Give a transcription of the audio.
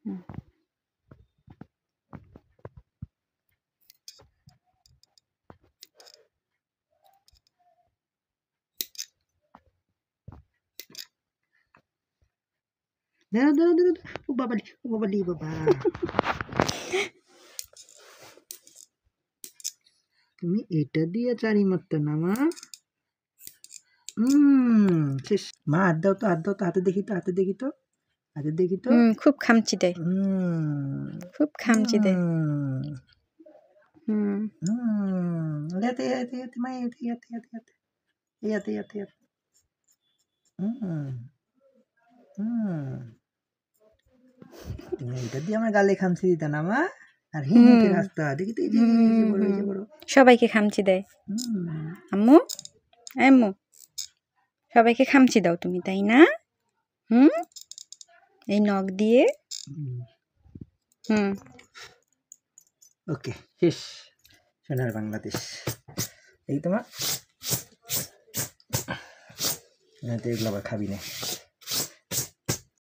হুম। দাঁড়াও দাঁড়াও দাঁড়াও ও বাবালি ও বাবালি বাবা তুমি এটা দিয়ে চারি মারতে না মা শেষ মা হাত দাও তো হাতে দেখি তো হাতে দেখি তো খুব খামচি দেয় খুব খামচি দেয় ইয়াতে ইয়াতে ইয়াতে মা ইয়াতে ইয়াতে ইয়াতে ইয়াতে ইয়াতে ইয়াতে ইয়াতে তুমি এটা দিয়ে আমার গালে খামচি দিতে না মা আর হিংকে রাস্তা দেখি তো এই যে বড় এই যে বড় সবাইকে খামচি দেয় আম্মু আম্মু সবাইকে খামচি দাও তুমি তাই না এই নখ দিয়ে ওকে শেষ সোনার বাংলাদেশ এই তোমার এগুলো আবার খাবি না